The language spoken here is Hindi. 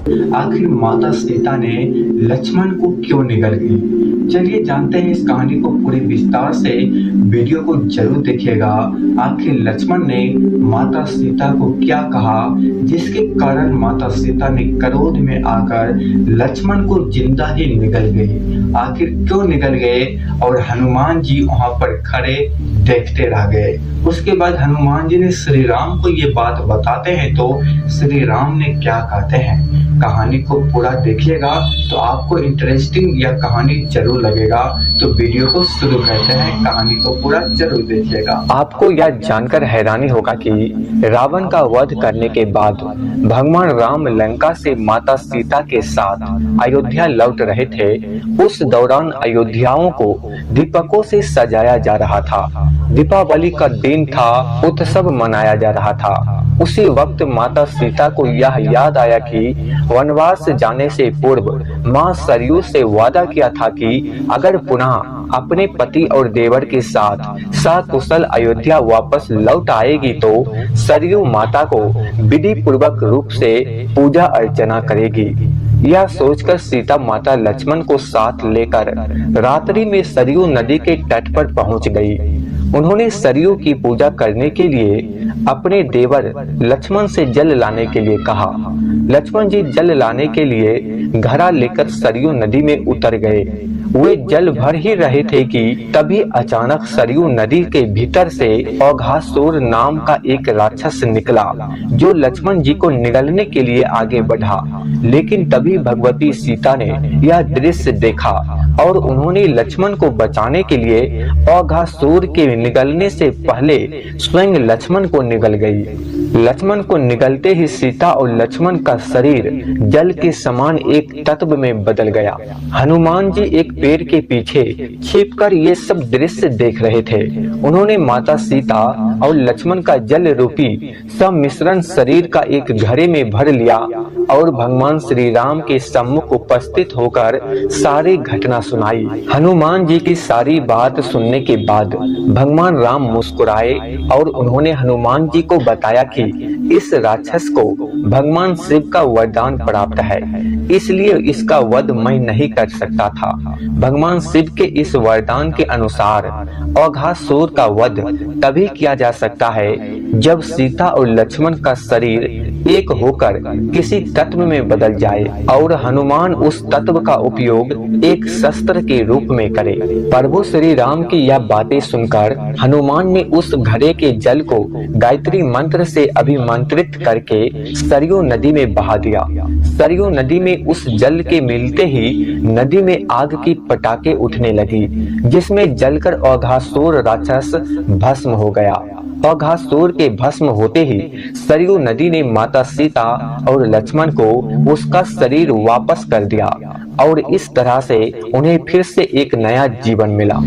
आखिर माता सीता ने लक्ष्मण को क्यों निगल गई? चलिए जानते हैं इस कहानी को पूरे विस्तार से। वीडियो को जरूर देखिएगा। आखिर लक्ष्मण ने माता सीता को क्या कहा जिसके कारण माता सीता ने क्रोध में आकर लक्ष्मण को जिंदा ही निगल गई? आखिर क्यों निगल गए? और हनुमान जी वहां पर खड़े देखते रह गए। उसके बाद हनुमान जी ने श्री राम को ये बात बताते हैं तो श्री राम ने क्या कहते हैं। कहानी को पूरा देखिएगा तो आपको इंटरेस्टिंग यह कहानी जरूर लगेगा। तो वीडियो को शुरू करते हैं, कहानी को पूरा जरूर देखिएगा। आपको यह जानकर हैरानी होगा कि रावण का वध करने के बाद भगवान राम लंका से माता सीता के साथ अयोध्या लौट रहे थे। उस दौरान अयोध्याओं को दीपकों से सजाया जा रहा था। दीपावली का दिन था, उत्सव मनाया जा रहा था। उसी वक्त माता सीता को यह याद आया कि वनवास जाने से पूर्व मां सरयू से वादा किया था कि अगर पुनः अपने पति और देवर के साथ सकुशल अयोध्या वापस लौट आएगी तो सरयू माता को विधि पूर्वक रूप से पूजा अर्चना करेगी। यह सोचकर सीता माता लक्ष्मण को साथ लेकर रात्रि में सरयू नदी के तट पर पहुंच गई। उन्होंने सरयू की पूजा करने के लिए अपने देवर लक्ष्मण से जल लाने के लिए कहा। लक्ष्मण जी जल लाने के लिए घड़ा लेकर सरयू नदी में उतर गए। वे जल भर ही रहे थे कि तभी अचानक सरयू नदी के भीतर से औघासुर नाम का एक राक्षस निकला जो लक्ष्मण जी को निगलने के लिए आगे बढ़ा। लेकिन तभी भगवती सीता ने यह दृश्य देखा और उन्होंने लक्ष्मण को बचाने के लिए औघासुर के निगलने से पहले स्वयं लक्ष्मण को निगल गई। लक्ष्मण को निगलते ही सीता और लक्ष्मण का शरीर जल के समान एक तत्व में बदल गया। हनुमान जी एक पेड़ के पीछे छिपकर ये सब दृश्य देख रहे थे। उन्होंने माता सीता और लक्ष्मण का जल रूपी सम्मिश्रण शरीर का एक घड़े में भर लिया और भगवान श्री राम के सम्मुख उपस्थित होकर सारी घटना सुनाई। हनुमान जी की सारी बात सुनने के बाद भगवान राम मुस्कुराए और उन्होंने हनुमान जी को बताया कि इस राक्षस को भगवान शिव का वरदान प्राप्त है, इसलिए इसका वध मैं नहीं कर सकता था। भगवान शिव के इस वरदान के अनुसार औघासुर का वध तभी किया जा सकता है जब सीता और लक्ष्मण का शरीर एक होकर किसी तत्व में बदल जाए और हनुमान उस तत्व का उपयोग एक शस्त्र के रूप में करे। प्रभु श्री राम की यह बातें सुनकर हनुमान ने उस घड़े के जल को गायत्री मंत्र से अभिमंत्रित करके सरयू नदी में बहा दिया। सरयू नदी में उस जल के मिलते ही नदी में आग की पटाखे उठने लगी, जिसमें जलकर औघासुर राक्षस भस्म हो गया। औघासुर के भस्म होते ही सरयू नदी ने माता सीता और लक्ष्मण को उसका शरीर वापस कर दिया और इस तरह से उन्हें फिर से एक नया जीवन मिला।